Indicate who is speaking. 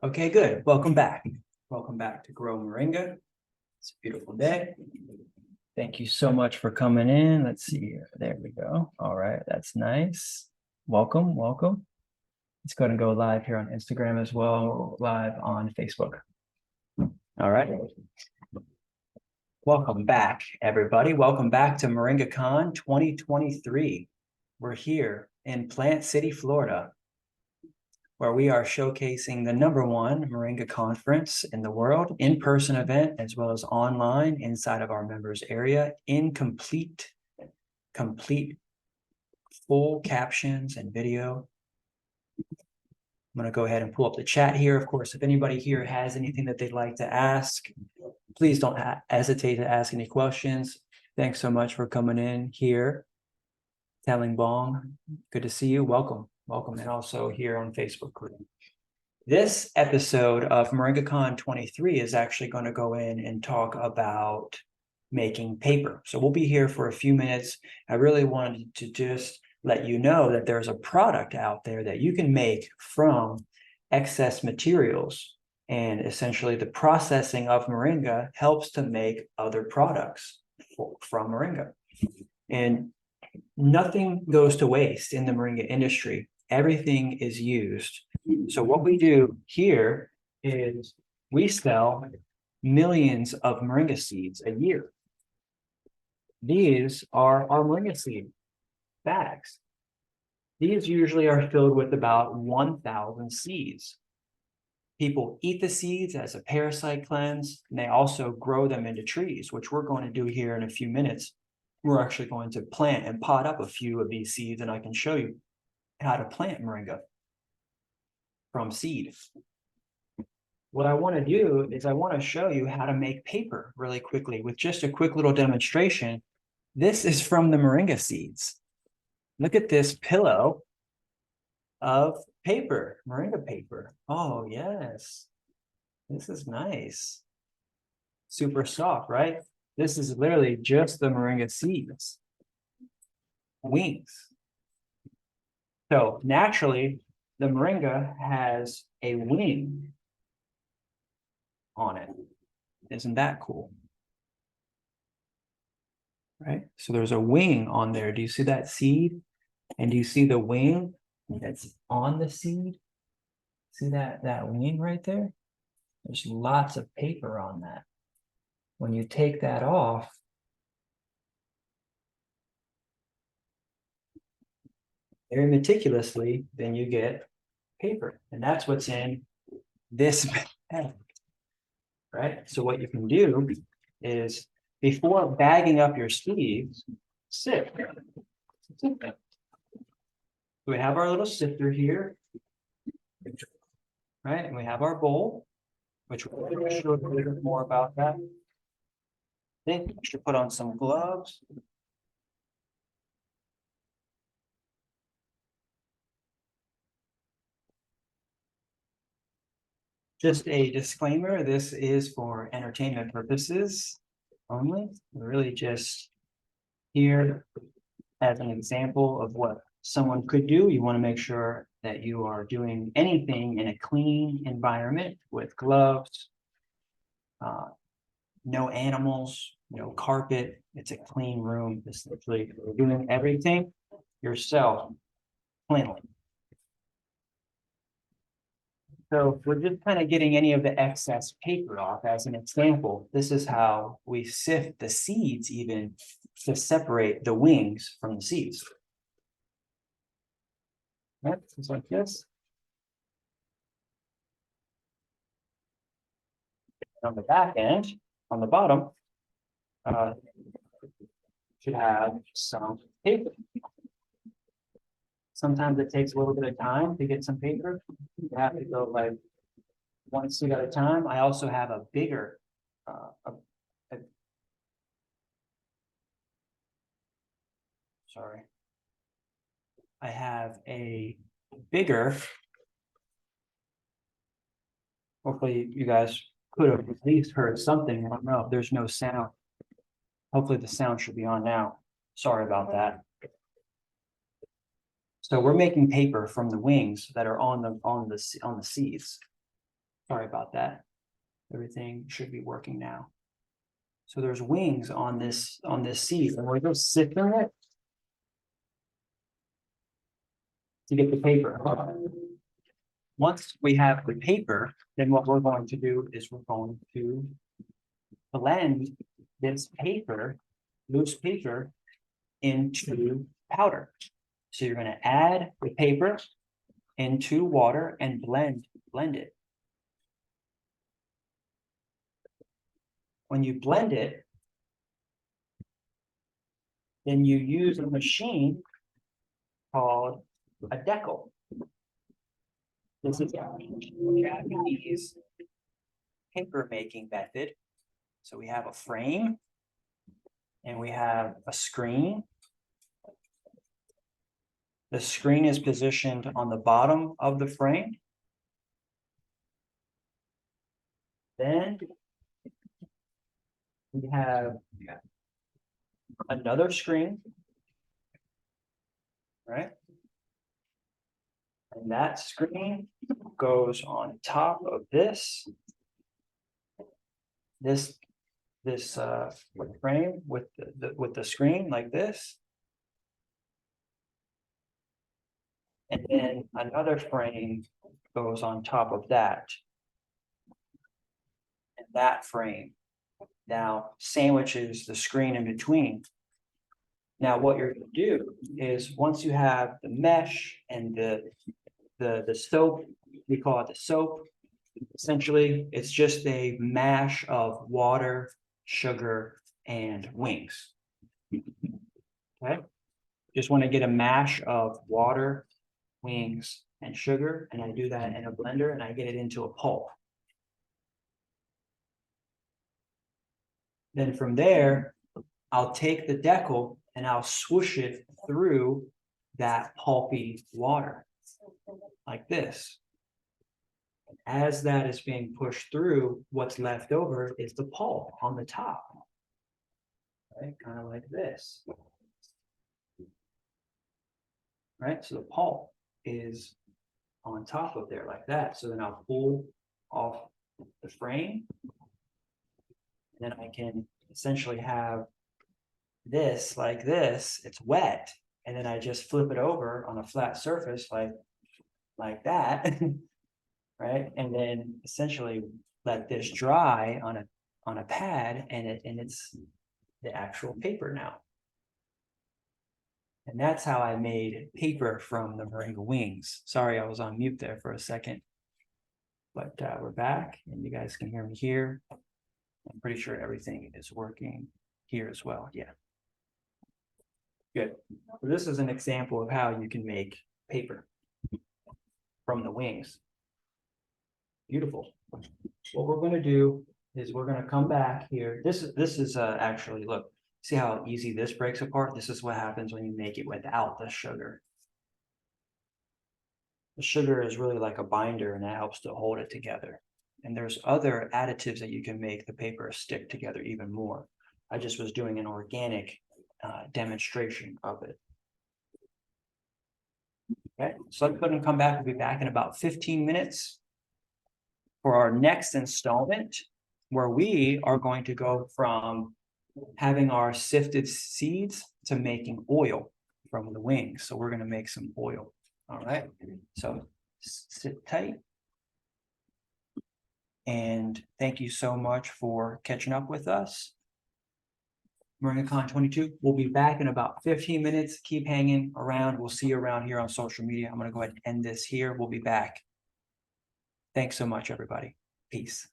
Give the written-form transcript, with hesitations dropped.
Speaker 1: Okay, good. Welcome back. Welcome back to Grow Moringa. It's a beautiful day. Thank you so much for coming in. Let's see here. There we go. All right, that's nice. Welcome, welcome. It's going to go live here on Instagram as well, live on Facebook. All right. Welcome back, everybody. Welcome back to MoringaCon 2023. We're here in Plant City, Florida, where we are showcasing the #1 Moringa conference in the world, in-person event, as well as online inside of our members area in complete full captions and video. I'm going to go ahead and pull up the chat here. Of course, if anybody here has anything that they'd like to ask, please don't hesitate to ask any questions. Thanks so much for coming in here. Telling Bong, good to see you. Welcome. Welcome. And also here on Facebook. This episode of MoringaCon23 is actually going to go in and talk about making paper. So we'll be here for a few minutes. I really wanted to just let you know that there's a product out there that you can make from excess materials. And essentially the processing of Moringa helps to make other products from Moringa. And nothing goes to waste in the Moringa industry. Everything is used. So what we do here is we sell millions of Moringa seeds a year. These are our Moringa seed bags. These usually are filled with about 1,000 seeds. People eat the seeds as a parasite cleanse, and they also grow them into trees, which we're going to do here in a few minutes. We're actually going to plant and pot up a few of these seeds, and I can show you how to plant Moringa from seed. What I want to do is I want to show you how to make paper really quickly with just a quick little demonstration. This is from the Moringa seeds. Look at this pillow of paper, Moringa paper. Oh, yes. This is nice. Super soft, right? This is literally just the Moringa seeds. Wings. So naturally, the Moringa has a wing on it. Isn't that cool? Right? So there's a wing on there. Do you see that seed? And do you see the wing that's on the seed? See that wing right there? There's lots of paper on that. When you take that off, very meticulously, then you get paper. And that's what's in this bag. Right? So what you can do is, before bagging up your seeds, sift. We have our little sifter here, right? And we have our bowl, which we'll show a little bit more about that. I think we should put on some gloves. Just a disclaimer, this is for entertainment purposes only. We're really just here as an example of what someone could do. You want to make sure that you are doing anything in a clean environment with gloves, no animals, no carpet. It's a clean room. Essentially, you're doing everything yourself cleanly. So we're just kind of getting any of the excess paper off as an example. This is how we sift the seeds even to separate the wings from the seeds. Right, just like this. On the back end, on the bottom, should have some paper. Sometimes it takes a little bit of time to get some paper. You have to go like one seed at a time. I also have a bigger, sorry. I have a bigger, hopefully you guys could have at least heard something. I don't know if there's no sound. Hopefully the sound should be on now. Sorry about that. So we're making paper from the wings that are on the seeds. Sorry about that. Everything should be working now. So there's wings on this seed, and we're just sifting it to get the paper. Once we have the paper, then what we're going to do is we're going to blend this paper, loose paper, into powder. So you're going to add the paper into water and blend it. When you blend it, then you use a machine called a Deckle. This is a Japanese paper making method. So we have a frame and we have a screen. The screen is positioned on the bottom of the frame. Then we have another screen, right? And that screen goes on top of this frame with the screen like this. And then another frame goes on top of that. And that frame now sandwiches the screen in between. Now what you're going to do is once you have the mesh and the soap, we call it the soap. Essentially, it's just a mash of water, sugar, and wings. Okay. Just want to get a mash of water, wings, and sugar, and I do that in a blender and I get it into a pulp. Then from there, I'll take the Deckle and I'll swoosh it through that pulpy water like this. As that is being pushed through, what's left over is the pulp on the top, right? Kind of like this, right? So the pulp is on top of there like that. So then I'll pull off the frame, and then I can essentially have this like this. It's wet, and then I just flip it over on a flat surface like that. Right, and then essentially let this dry on a pad, and it's the actual paper now. And that's how I made paper from the Moringa wings. Sorry, I was on mute there for a second, but we're back, and you guys can hear me here. I'm pretty sure everything is working here as well. Yeah, good. So this is an example of how you can make paper from the wings. Beautiful. What we're going to do is we're going to come back here. This is actually, look, see how easy this breaks apart? This is what happens when you make it without the sugar. The sugar is really like a binder, and that helps to hold it together. And there's other additives that you can make the paper stick together even more. I just was doing an organic demonstration of it. Okay, so let's go and come back. We'll be back in about 15 minutes. For our next installment, where we are going to go from having our sifted seeds to making oil from the wings. So we're going to make some oil. All right. So sit tight. And thank you so much for catching up with us. MoringaCon23. We'll be back in about 15 minutes. Keep hanging around. We'll see you around here on social media. I'm going to go ahead and end this here. We'll be back. Thanks so much, everybody. Peace.